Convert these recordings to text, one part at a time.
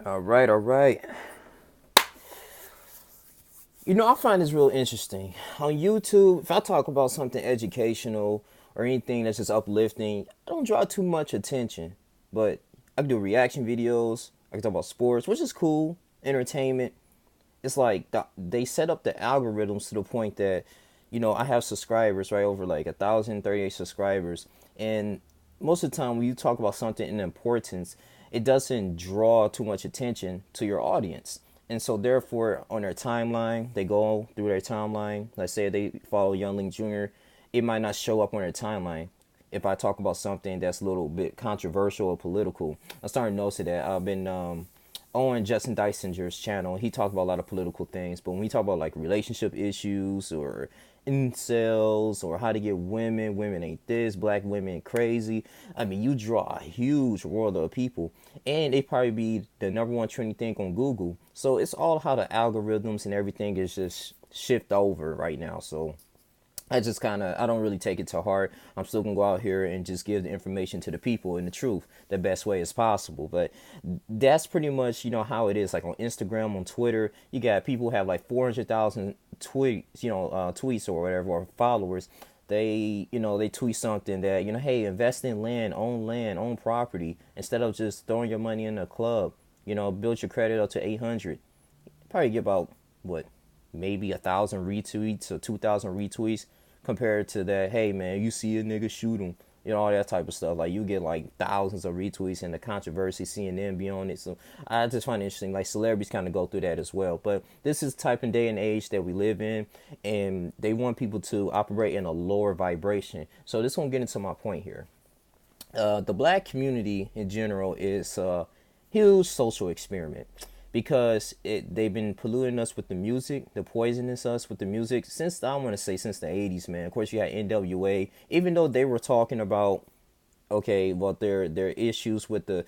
All right, all right. I find this real interesting. On YouTube, if I talk about something educational or anything that's just uplifting, I don't draw too much attention. But I can do reaction videos. I can talk about sports, which is cool, entertainment. It's like they set up the algorithms to the point that, I have subscribers, right, over like 1,038 subscribers. And most of the time, when you talk about something in importance, it doesn't draw too much attention to your audience. And so, therefore, on their timeline, they go through their timeline. Let's say they follow Youngling Jr., it might not show up on their timeline if I talk about something that's a little bit controversial or political. I'm starting to notice that. I've been on Justin Dysinger's channel. He talked about a lot of political things, but when we talk about like relationship issues or incels or how to get women ain't this, black women crazy. I mean, you draw a huge world of people, and they probably be the number one trending thing on Google. So it's all how the algorithms and everything is just shift over right now. So I don't really take it to heart. I'm still gonna go out here and just give the information to the people and the truth the best way as possible. But that's pretty much, how it is. Like on Instagram, on Twitter, you got people who have like 400,000 tweets or whatever, or followers. They tweet something that, hey, invest in land, own property, instead of just throwing your money in a club. Build your credit up to 800. Probably get about what, maybe 1,000 retweets or 2,000 retweets compared to that. Hey man, you see a nigga, shoot him. All that type of stuff. Like you get like thousands of retweets and the controversy, CNN be on it. So I just find it interesting. Like celebrities kind of go through that as well. But this is the type of day and age that we live in, and they want people to operate in a lower vibration. So this won't get into my point here. The black community in general is a huge social experiment because they've been polluting us with the music, the poisoning us with the music since, I want to say, since the 80s, man. Of course, you had NWA, even though they were talking about, okay, well, their issues with the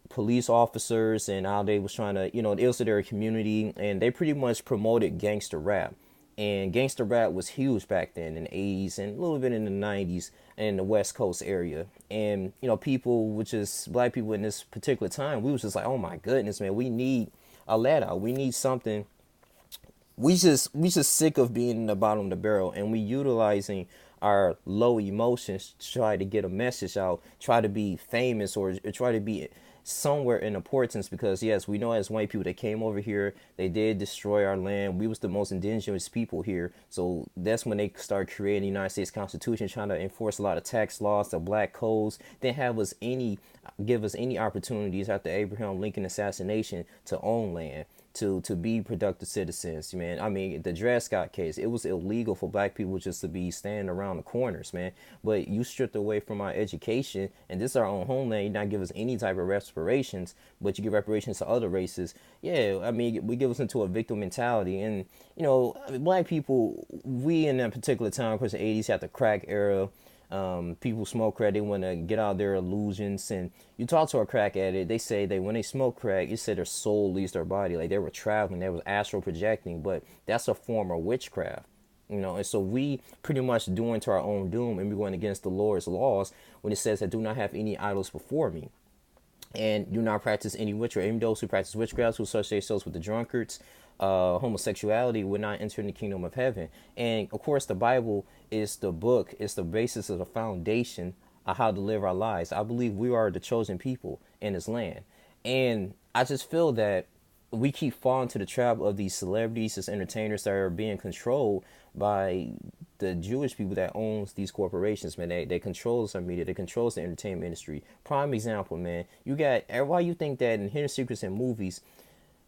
police officers and how they was trying to, ill to their community, and they pretty much promoted gangster rap. And gangster rap was huge back then in the 80s and a little bit in the 90s in the West Coast area. And, people, which is black people in this particular time, we was just like, oh my goodness, man, we need a let out. We need something. We just sick of being in the bottom of the barrel, and we utilizing our low emotions to try to get a message out, try to be famous, or try to be somewhere in importance. Because yes, we know as white people that came over here, they did destroy our land. We was the most indigenous people here, so that's when they started creating the United States Constitution, trying to enforce a lot of tax laws, the black codes. Didn't have us any give us any opportunities after Abraham Lincoln assassination to own land, to be productive citizens, man. I mean, the Dred Scott case, it was illegal for black people just to be standing around the corners, man. But you stripped away from our education, and this is our own homeland. You not give us any type of reparations, but you give reparations to other races. Yeah, I mean, we give us into a victim mentality, and black people, we in that particular time, of course, the 80s had the crack era. People smoke crack, they want to get out of their illusions. And you talk to a crack addict, they say that when they smoke crack, you say their soul leaves their body. Like they were traveling, they was astral projecting, but that's a form of witchcraft. And so we pretty much doing to our own doom, and we're going against the Lord's laws when it says that do not have any idols before me and do not practice any witchcraft. Even those who practice witchcraft, who associate themselves with the drunkards, homosexuality, would not enter in the kingdom of heaven. And of course, the Bible is the book, it's the basis of the foundation of how to live our lives. I believe we are the chosen people in this land. And I just feel that we keep falling to the trap of these celebrities, these entertainers that are being controlled by the Jewish people that owns these corporations, man. They control some media, they control the entertainment industry. Prime example, man. You got, why you think that in Hidden Secrets in movies,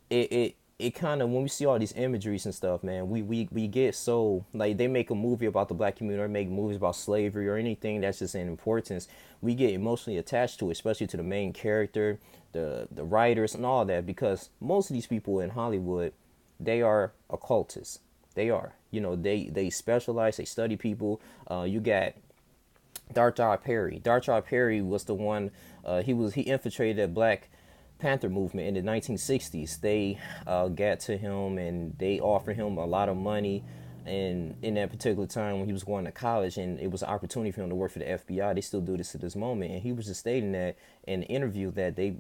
it kind of, when we see all these imageries and stuff, man, we get so, like, they make a movie about the black community or make movies about slavery or anything that's just in importance, we get emotionally attached to it, especially to the main character, the writers and all that, because most of these people in Hollywood, they are occultists. They are, they specialize, they study people. You got Darth Perry. Darth Perry was the one. He infiltrated the Black Panther movement in the 1960s. They got to him and they offered him a lot of money And in that particular time when he was going to college, and it was an opportunity for him to work for the FBI. They still do this to this moment, and he was just stating that in the interview that they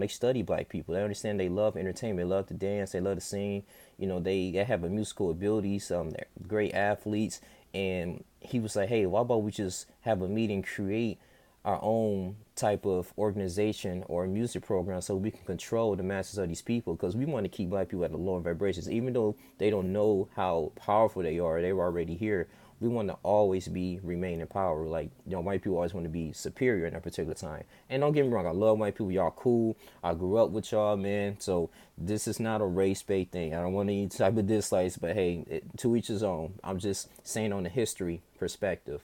study black people. They understand they love entertainment, they love to dance, they love to sing. They have a musical abilities. They're great athletes, and he was like, hey, why about we just have a meeting, create our own type of organization or music program so we can control the masses of these people, because we want to keep black people at the lower vibrations, even though they don't know how powerful they are. They were already here. We want to always remain in power. Like, white people always want to be superior in that particular time. And don't get me wrong, I love white people. Y'all cool. I grew up with y'all, man. So this is not a race-based thing. I don't want any type of dislikes, but hey, to each his own. I'm just saying on the history perspective.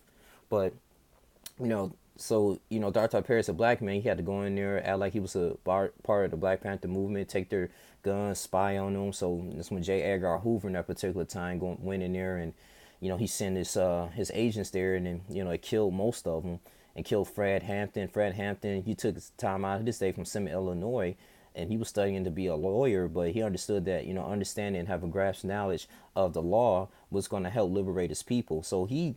But Darth Paris, a black man, he had to go in there, act like he was a part of the Black Panther movement, take their guns, spy on them. So that's when J. Edgar Hoover in that particular time went in there, and he sent his agents there, and then it killed most of them and killed Fred Hampton. Fred Hampton, he took his time out of this day from Summit, Illinois, and he was studying to be a lawyer, but he understood that understanding and having grasp knowledge of the law was going to help liberate his people. So he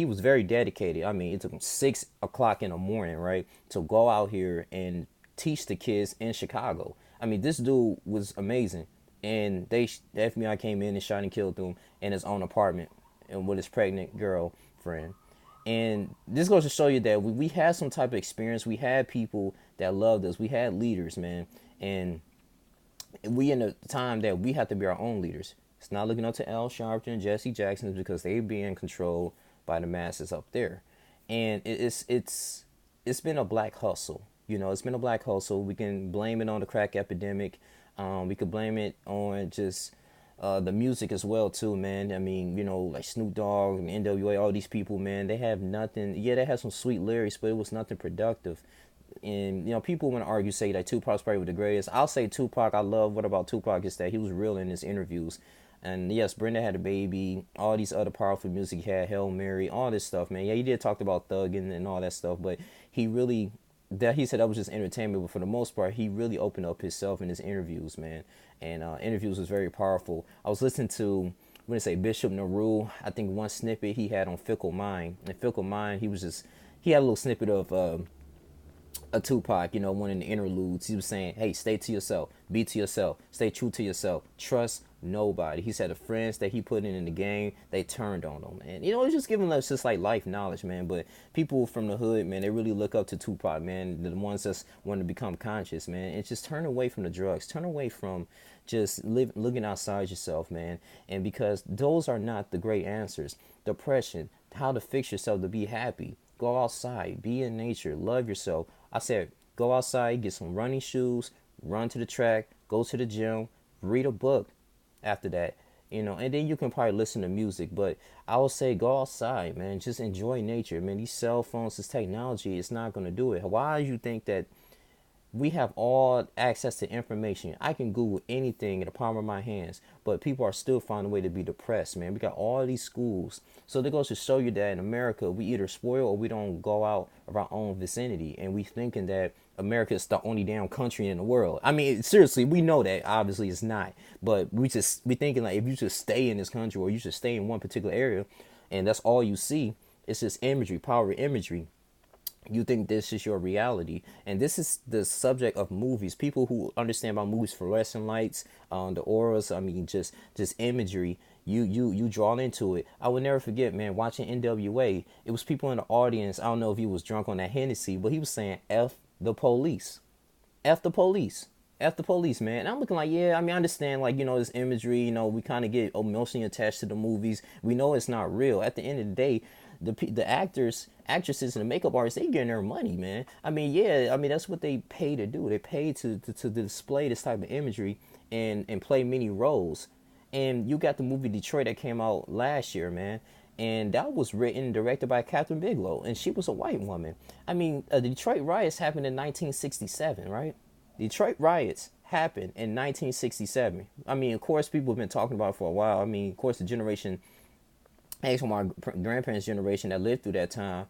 was very dedicated. I mean, it took him 6 o'clock in the morning, right, to go out here and teach the kids in Chicago. I mean, this dude was amazing. And the FBI came in and shot and killed him in his own apartment and with his pregnant girlfriend. And this goes to show you that we had some type of experience. We had people that loved us. We had leaders, man. And we in a time that we have to be our own leaders. It's not looking up to Al Sharpton and Jesse Jackson, because they being controlled by the masses up there. And it's been a black hustle. It's been a black hustle. We can blame it on the crack epidemic. We could blame it on just the music as well too, man. I mean, like Snoop Dogg and NWA, all these people, man, they have nothing. Yeah, they have some sweet lyrics, but it was nothing productive. And people want to argue, say that Tupac's probably the greatest. I'll say Tupac. I love what about Tupac is that he was real in his interviews. And yes, Brenda Had a Baby, all these other powerful music he had, Hail Mary, all this stuff, man. Yeah, he did talk about thugging and all that stuff, but he said that was just entertainment, but for the most part, he really opened up himself in his interviews, man. And interviews was very powerful. I was listening to, I'm going to say Bishop Nehru, I think one snippet he had on Fickle Mind. And Fickle Mind, he had a little snippet of a Tupac, one in the interludes. He was saying, hey, stay to yourself, be to yourself, stay true to yourself, trust nobody. He said the friends that he put in the game, they turned on him. And, it's just giving us just like life knowledge, man. But people from the hood, man, they really look up to Tupac, man. The ones that's want to become conscious, man. And just turn away from the drugs, turn away from just looking outside yourself, man. And because those are not the great answers. Depression, how to fix yourself to be happy. Go outside, be in nature, love yourself. I said, go outside, get some running shoes, run to the track, go to the gym, read a book after that, and then you can probably listen to music. But I would say go outside, man. Just enjoy nature, man. These cell phones, this technology, it's not going to do it. Why do you think that we have all access to information? I can Google anything in the palm of my hands, but people are still finding a way to be depressed, man. We got all these schools. So that goes to show you that in America, we either spoil or we don't go out of our own vicinity. And we thinking that America is the only damn country in the world. I mean, seriously, we know that obviously it's not. But we thinking like if you just stay in this country or you just stay in one particular area and that's all you see, it's just imagery, power imagery. You think this is your reality, and this is the subject of movies. People who understand about movies, fluorescent lights, the auras. I mean, just imagery. You draw into it. I will never forget, man, watching NWA. It was people in the audience. I don't know if he was drunk on that Hennessy, but he was saying "F the police, F the police." F the police, man. And I'm looking like, yeah, I mean, I understand, like, this imagery, we kind of get emotionally attached to the movies. We know it's not real. At the end of the day, the actors, actresses, and the makeup artists, they getting their money, man. I mean, yeah, I mean, that's what they pay to do. They pay to display this type of imagery and play many roles. And you got the movie Detroit that came out last year, man. And that was written and directed by Catherine Bigelow, and she was a white woman. I mean, the Detroit riots happened in 1967, right? Detroit riots happened in 1967. I mean, of course, people have been talking about it for a while. I mean, of course, the generation, actually my grandparents' generation that lived through that time,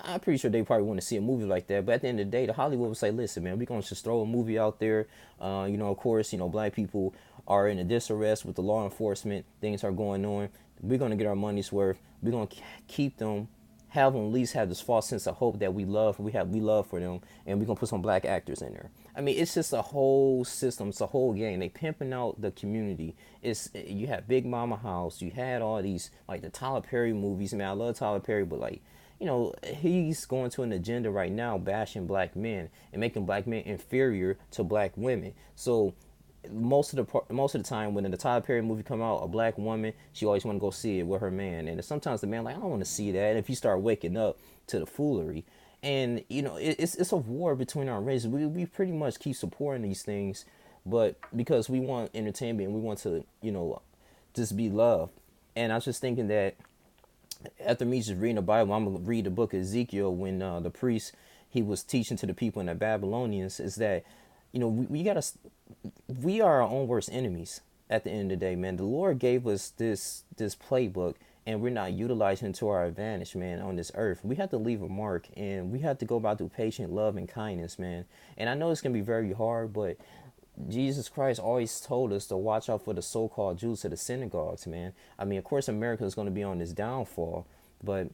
I'm pretty sure they probably want to see a movie like that. But at the end of the day, the Hollywood would say, listen, man, we're going to just throw a movie out there. Of course, black people are in a disarrest with the law enforcement. Things are going on. we're gonna get our money's worth. We're gonna keep them, have them at least have this false sense of hope that we love for them, and we're gonna put some black actors in there. I mean, it's just a whole system. It's a whole game. They pimping out the community. It's you have Big Mama House. You had all these like the Tyler Perry movies. Man, I love Tyler Perry, but like he's going to an agenda right now bashing black men and making black men inferior to black women. So most of the time when the Tyler Perry movie come out, a black woman, she always want to go see it with her man, and sometimes the man like, I don't want to see that. And if you start waking up to the foolery, and it's a war between our races. We pretty much keep supporting these things, but because we want entertainment and we want to just be loved. And I was just thinking that after me just reading the Bible, I'm gonna read the book of Ezekiel when the priest he was teaching to the people in the Babylonians is that we gotta we are our own worst enemies at the end of the day, man. The Lord gave us this playbook and we're not utilizing it to our advantage, man, on this earth. We have to leave a mark and we have to go about through patient love and kindness, man. And I know it's gonna be very hard, but Jesus Christ always told us to watch out for the so-called Jews of the synagogues, man. I mean, of course, America is going to be on this downfall, but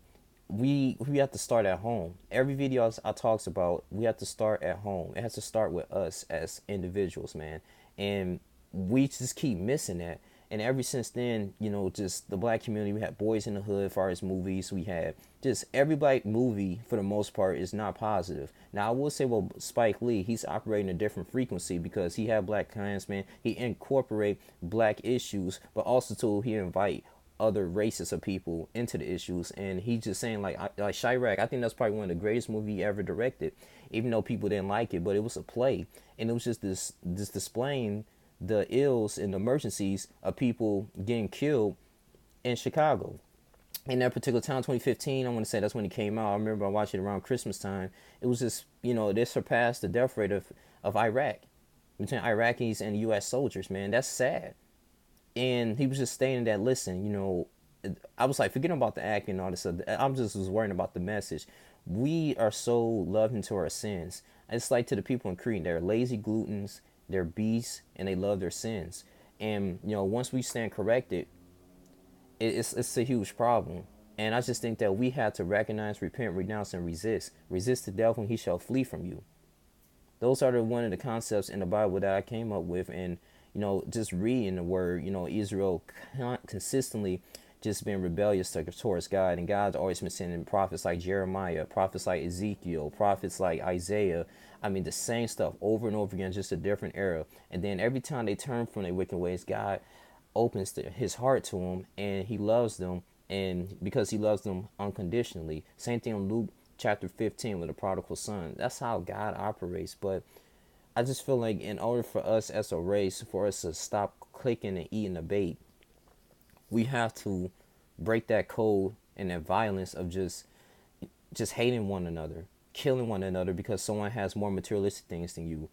we have to start at home. Every video I talks about, we have to start at home. It has to start with us as individuals, man. And we just keep missing that. And ever since then, just the black community, we had Boys in the Hood as far as movies. We had just every black movie for the most part is not positive. Now I will say, well, Spike Lee, he's operating a different frequency because he had Black Klansman. He incorporate black issues, but also too he invite other races of people into the issues. And he just saying like Chirac, I think that's probably one of the greatest movie he ever directed, even though people didn't like it, but it was a play. And it was just this displaying the ills and the emergencies of people getting killed in Chicago. In that particular time, 2015, I want to say that's when it came out. I remember I watched it around Christmas time. It was just, they surpassed the death rate of Iraq, between Iraqis and U.S. soldiers, man. That's sad. And he was just stating that, listen, I was like, forgetting about the acting and all this stuff. I'm just was worrying about the message. We are so loving to our sins. It's like to the people in Crete, they're lazy gluttons, they're beasts, and they love their sins. And once we stand corrected, it's a huge problem. And I just think that we have to recognize, repent, renounce, and resist. Resist the devil, and he shall flee from you. Those are one of the concepts in the Bible that I came up with, and just reading the word, Israel consistently just been rebellious towards God, and God's always been sending prophets like Jeremiah, prophets like Ezekiel, prophets like Isaiah. I mean, the same stuff over and over again, just a different era. And then every time they turn from their wicked ways, God opens his heart to them, and he loves them, and because he loves them unconditionally. Same thing in Luke chapter 15 with the prodigal son. That's how God operates. But I just feel like in order for us as a race, for us to stop clicking and eating the bait, we have to break that code and that violence of just hating one another, killing one another because someone has more materialistic things than you,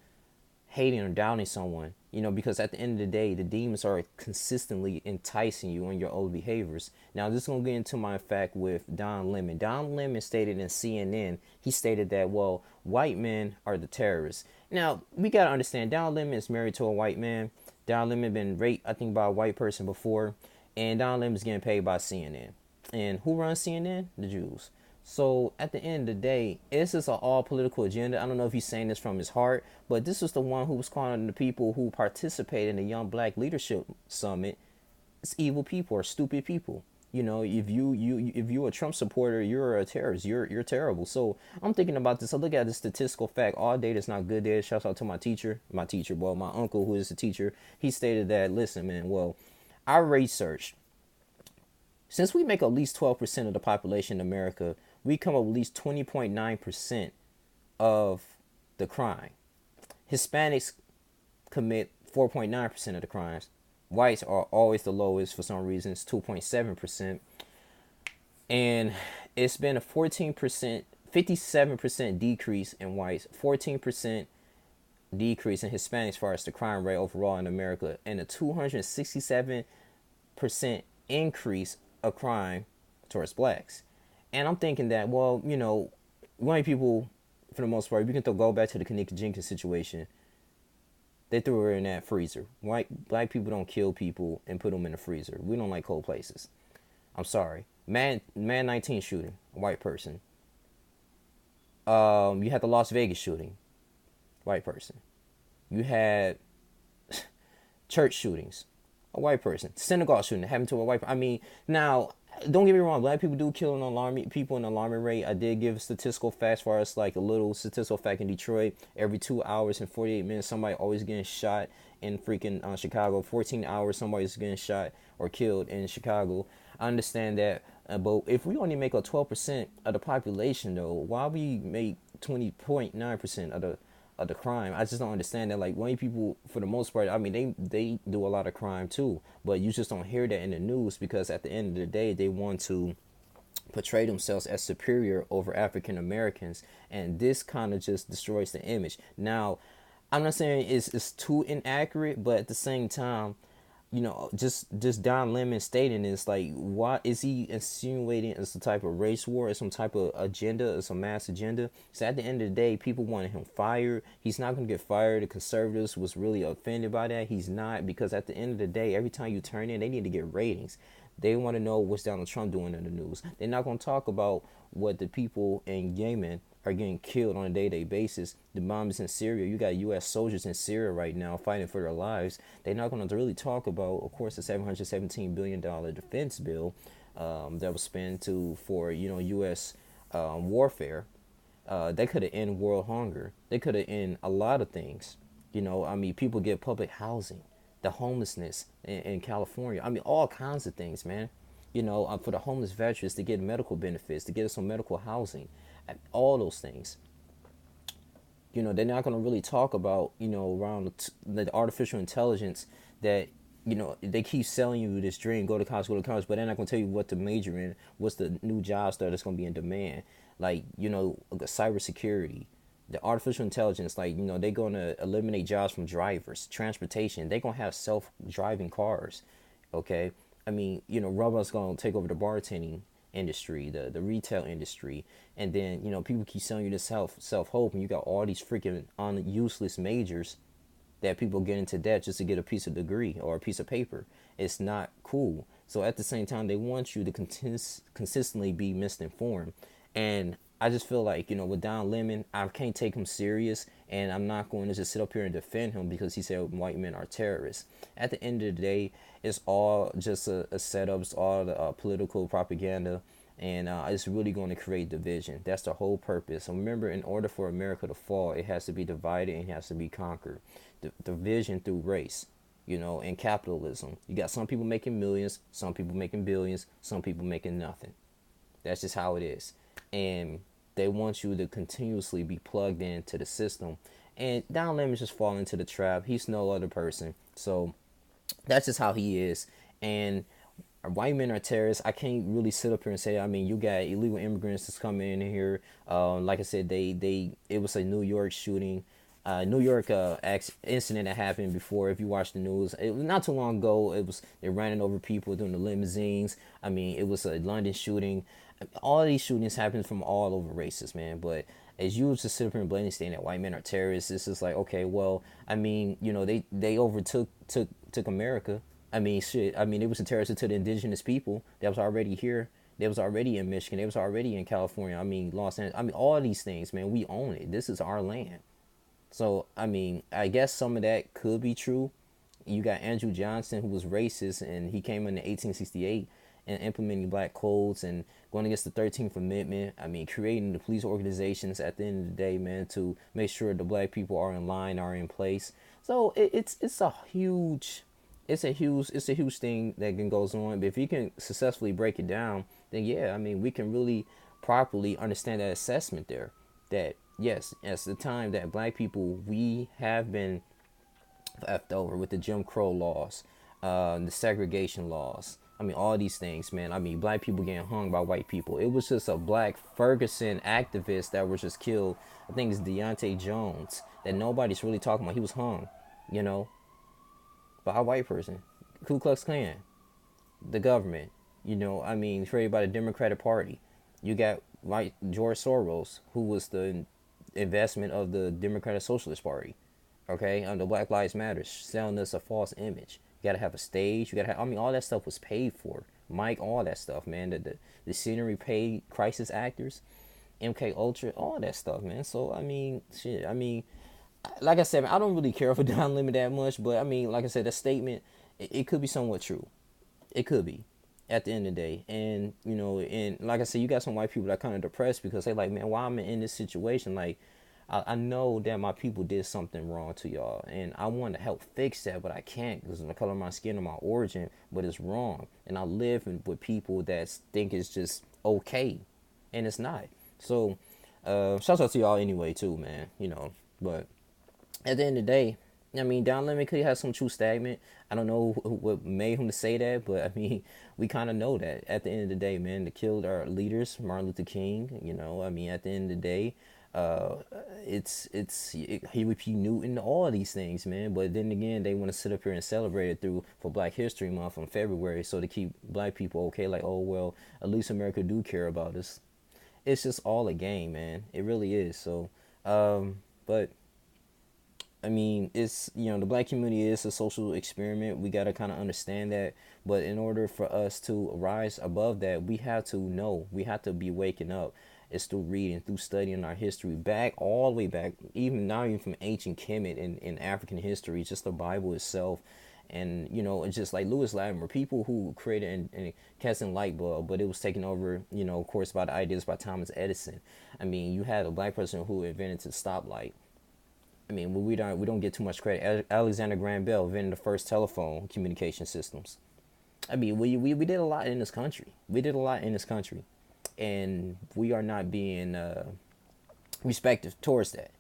hating or doubting someone, because at the end of the day, the demons are consistently enticing you in your old behaviors. Now, this is going to get into my fact with Don Lemon. Don Lemon stated in CNN, he stated that, well, white men are the terrorists. Now, we got to understand, Don Lemon is married to a white man. Don Lemon been raped, I think, by a white person before. And Don Lemon is getting paid by CNN. And who runs CNN? The Jews. So at the end of the day, this is an all political agenda. I don't know if he's saying this from his heart, but this was the one who was calling the people who participated in the Young Black Leadership Summit, it's evil people or stupid people. If you're a Trump supporter, you're a terrorist. You're terrible. So I'm thinking about this. I look at the statistical fact. All data is not good data. Shouts out to my teacher, well, my uncle who is a teacher. He stated that, listen, man, well, I researched. Since we make at least 12% of the population in America, we come up with at least 20.9% of the crime. Hispanics commit 4.9% of the crimes. Whites are always the lowest for some reasons, 2.7%. And it's been a 14%, 57% decrease in whites, 14% decrease in Hispanics as far as the crime rate overall in America, and a 267% increase of crime towards blacks. And I'm thinking that, well, white people, for the most part, we can go back to the Kanika Jenkins situation. They threw her in that freezer. Black people don't kill people and put them in the freezer. We don't like cold places. I'm sorry. Man 19 shooting, a white person. You had the Las Vegas shooting, white person. You had church shootings, a white person. Synagogue shooting happened to a white person. I mean, now, don't get me wrong, black people do kill an alarming people in an alarming rate. I did give statistical facts as far as like a little statistical fact in Detroit. Every 2 hours and 48 minutes, somebody always getting shot in freaking Chicago. 14 hours, somebody's getting shot or killed in Chicago. I understand that, but if we only make up 12% of the population, though, why we make 20.9% of the crime? I just don't understand that. Like, white people, for the most part, I mean, they do a lot of crime too, but you just don't hear that in the news because at the end of the day, they want to portray themselves as superior over African Americans, and this kind of just destroys the image. Now, I'm not saying it's too inaccurate, but at the same time, just Don Lemon stating this, like, why is he insinuating it's some type of race war or some type of agenda or some mass agenda? So at the end of the day, people wanted him fired. He's not going to get fired. The conservatives was really offended by that. He's not, because at the end of the day, every time you turn in, they need to get ratings. They want to know what's Donald Trump doing in the news. They're not going to talk about what the people in Yemen are getting killed on a day-to-day basis. The bombs in Syria. You got U.S. soldiers in Syria right now fighting for their lives. They're not going to really talk about, of course, the $717 billion defense bill that was spent for U.S. Warfare. They could have ended world hunger. They could have ended a lot of things. I mean, people get public housing, the homelessness in California. I mean, all kinds of things, man. For the homeless veterans to get medical benefits, to get some medical housing, and all those things. They're not going to really talk about, around the artificial intelligence that, they keep selling you this dream, go to college, but they're not going to tell you what to major in, what's the new jobs that's going to be in demand. Like, cybersecurity, the artificial intelligence, like, they're going to eliminate jobs from drivers, transportation. They're going to have self-driving cars, okay? I mean, robots going to take over the bartending industry, the retail industry, and then people keep selling you this self hope, and you got all these freaking useless majors that people get into debt just to get a piece of degree or a piece of paper. It's not cool. So at the same time, they want you to consistently be misinformed, and I just feel like, with Don Lemon, I can't take him serious, and I'm not going to just sit up here and defend him because he said white men are terrorists. At the end of the day, it's all just a setup. It's all political propaganda, and it's really going to create division. That's the whole purpose. And remember, in order for America to fall, it has to be divided and it has to be conquered. Division through race, and capitalism. You got some people making millions, some people making billions, some people making nothing. That's just how it is. And they want you to continuously be plugged into the system. And Don Lemon's just falling into the trap. He's no other person. So that's just how he is. And white men are terrorists. I can't really sit up here and say. I mean, you got illegal immigrants that's coming in here. Like I said, it was a New York shooting, New York incident that happened before. If you watch the news, it was not too long ago. They ran over people during the limousines. I mean, it was a London shooting. All these shootings happen from all over races, man. But as you just sit up here and blatantly saying that white men are terrorists, it's just like, okay, well, I mean, they overtook took America. I mean, shit. I mean, it was a terrorist to the indigenous people that was already here. They was already in Michigan. They was already in California. I mean, Los Angeles. I mean, all these things, man. We own it. This is our land. So, I mean, I guess some of that could be true. You got Andrew Johnson, who was racist, and he came in 1868 and implementing black codes and going against the 13th Amendment. I mean, creating the police organizations at the end of the day, man, to make sure the black people are in line, are in place. So it's a huge thing that can goes on. But if you can successfully break it down, then yeah, I mean, we can really properly understand that assessment there. That yes, as the time that black people, we have been left over with the Jim Crow laws, the segregation laws. I mean, all these things, man. I mean, black people getting hung by white people. It was just a black Ferguson activist that was just killed. I think it's Deontay Jones that nobody's really talking about. He was hung, you know, by a white person. Ku Klux Klan, the government, I mean, created by the Democratic Party. You got George Soros, who was the investment of the Democratic Socialist Party. Okay, under Black Lives Matter, selling us a false image. You gotta have a stage. You gotta have. I mean, all that stuff was paid for Mike, all that stuff, man. The scenery paid crisis actors, MK Ultra, all that stuff, man. So I mean, shit. I mean, like I said, I don't really care for Don Lemon that much, but I mean, like I said, that statement, it could be somewhat true. It could be at the end of the day. And, and like I said, you got some white people that kind of depressed because they like, man, why am I in this situation? Like, I know that my people did something wrong to y'all, and I want to help fix that, but I can't because of the color of my skin or my origin, but it's wrong. And I live with people that think it's just okay, and it's not. So, shout out to y'all anyway, too, man, but at the end of the day, I mean, Don Lemon could have some true statement. I don't know what made him to say that, but I mean, we kind of know that at the end of the day, man, they killed our leaders, Martin Luther King. I mean, at the end of the day, uh, Huey P. Newton, all of these things, man. But then again, they want to sit up here and celebrate it for Black History Month in February, so to keep black people okay. Like, oh well, at least America do care about us. It's just all a game, man. It really is. So, but I mean, it's, the black community is a social experiment. We got to kind of understand that. But in order for us to rise above that, we have to know, we have to be waking up. It's through reading, through studying our history back, all the way back, even not even from ancient Kemet in African history, just the Bible itself. And, it's just like Lewis Latimer, people who created and cast in light bulb, but it was taken over, of course, by the ideas by Thomas Edison. I mean, you had a black person who invented the stoplight. I mean, we don't get too much credit. Alexander Graham Bell invented the first telephone communication systems. I mean, we did a lot in this country. We did a lot in this country, and we are not being respected towards that.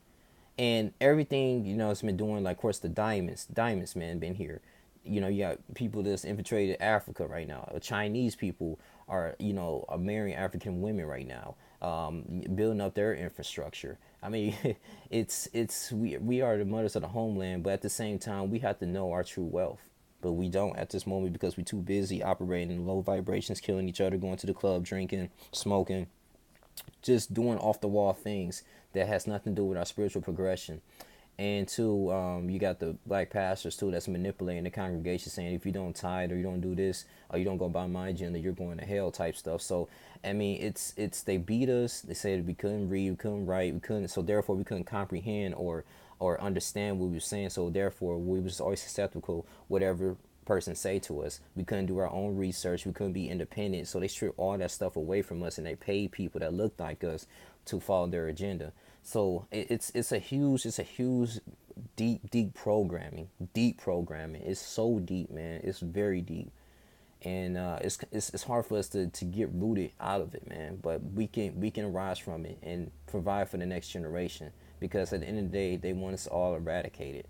And everything, it's been doing, like, of course, the diamonds, man, been here. You got people that's infiltrated Africa right now. Chinese people are marrying African women right now, building up their infrastructure. I mean, we are the mothers of the homeland, but at the same time, we have to know our true wealth. But we don't at this moment because we're too busy operating in low vibrations, killing each other, going to the club, drinking, smoking, just doing off the wall things that has nothing to do with our spiritual progression. And two, you got the black pastors too that's manipulating the congregation, saying if you don't tithe or you don't do this or you don't go by my agenda, you're going to hell type stuff. So I mean, it's they beat us. They said we couldn't read, we couldn't write, we couldn't. So therefore, we couldn't comprehend or understand what we were saying. So therefore, we was always skeptical whatever person say to us. We couldn't do our own research. We couldn't be independent. So they stripped all that stuff away from us, and they paid people that looked like us to follow their agenda. So it's a huge deep programming. It's so deep, man. It's very deep, and it's hard for us to get rooted out of it, man. But we can rise from it and provide for the next generation, because at the end of the day, they want us all eradicated.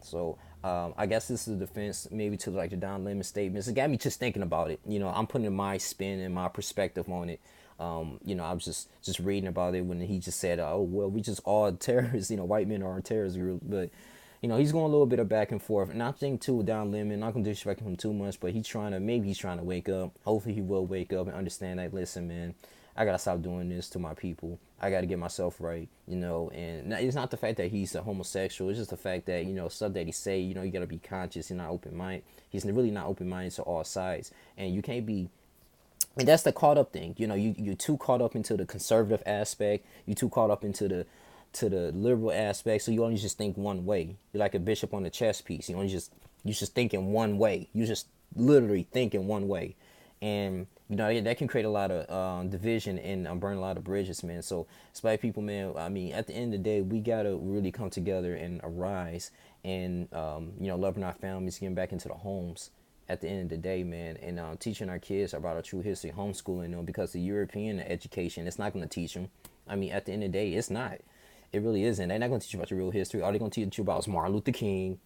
So I guess this is a defense maybe to like the Don Lemon statements. It got me just thinking about it. I'm putting my spin and my perspective on it. I was just reading about it when he just said, "Oh well, we just all terrorists. White men are a terrorist group." But he's going a little bit of back and forth. And I think too, Don Lemon, not gonna disrespect him too much, but he's trying to wake up. Hopefully, he will wake up and understand that. Listen, man, I gotta stop doing this to my people. I gotta get myself right, And it's not the fact that he's a homosexual. It's just the fact that stuff that he say. You gotta be conscious. You're not open minded. He's really not open minded to all sides, and you can't be. And that's the caught up thing. You're too caught up into the conservative aspect. You're too caught up into the liberal aspect. So you only just think one way. You're like a bishop on a chess piece. You just think in one way. You just literally think in one way, and that can create a lot of division and burn a lot of bridges, man. So it's black people, man. I mean, at the end of the day, we gotta really come together and arise and loving our families, getting back into the homes at the end of the day, man, and teaching our kids about our true history, homeschooling them, because the European education, it's not going to teach them. I mean, at the end of the day, it's not. It really isn't. They're not going to teach you about your real history. All they're going to teach you about is Martin Luther King,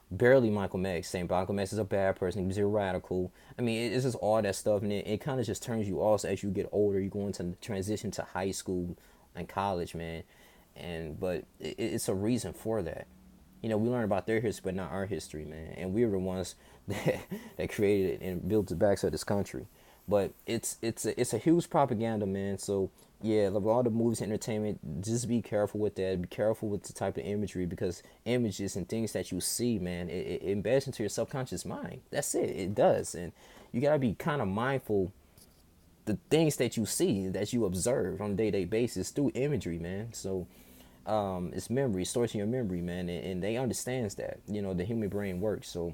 barely Michael X, saying Malcolm X is a bad person, he was a radical. I mean, it's just all that stuff, and it kind of just turns you off as you get older. You go into transition to high school and college, man, but it's a reason for that. We learn about their history, but not our history, man. And we were the ones that created it and built the backs of this country. But it's a huge propaganda, man. So Yeah, like all the movies, entertainment, just be careful with that. Be careful with the type of imagery because images and things that you see, man, it embeds into your subconscious mind. That's it. It does. And you got to be kind of mindful the things that you see, that you observe on a day-to-day basis through imagery, man. So it's memory, it stores in your memory, man, and they understands that, the human brain works. So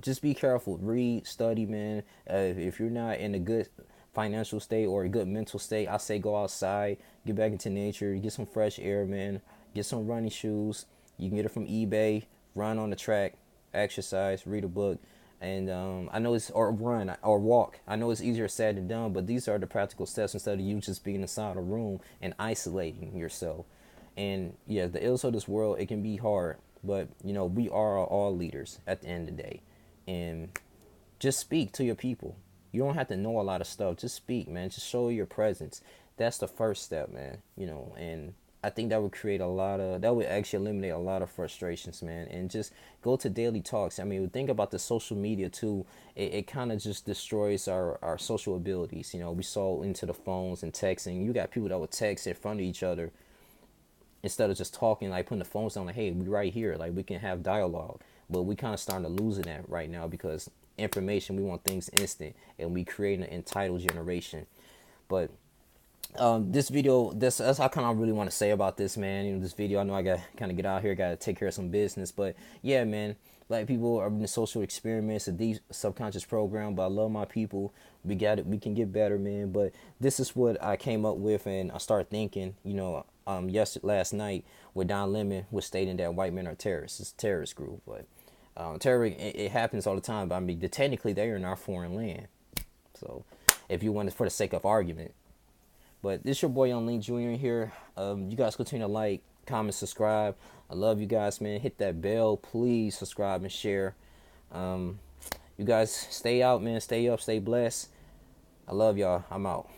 just be careful. Read, study, man. If you're not in a good financial state or a good mental state, I say go outside, get back into nature, get some fresh air, man. Get some running shoes. You can get it from eBay. Run on the track, exercise, read a book, and I know it's or run or walk. I know it's easier said than done, but these are the practical steps instead of you just being inside a room and isolating yourself. And yeah, the ills of this world, it can be hard, but we are all leaders at the end of the day. And just speak to your people. You don't have to know a lot of stuff. Just speak, man. Just show your presence. That's the first step, man. And I think that would create that would actually eliminate a lot of frustrations, man. And just go to daily talks. I mean, think about the social media too. It kind of just destroys our social abilities. We saw into the phones and texting. You got people that would text in front of each other instead of just talking, like putting the phones down, like, hey, we right here, like we can have dialogue. But we kind of starting to losing that right now because information, we want things instant, and we create an entitled generation. But this video, that's how kind of really want to say about this, man. This video, I know I got kind of get out here, got to take care of some business, but yeah, man. Like people are in the social experiments, a deep subconscious program. But I love my people. We got it. We can get better, man. But this is what I came up with, and I started thinking. Last night, where Don Lemon was stating that white men are terrorists. It's a terrorist group, but terror it happens all the time. But I mean, technically, they're in our foreign land. So, if you want it for the sake of argument. But this your boy Young Link Jr. here. You guys continue to like, comment, subscribe. I love you guys, man. Hit that bell. Please subscribe and share. You guys stay out, man. Stay up. Stay blessed. I love y'all. I'm out.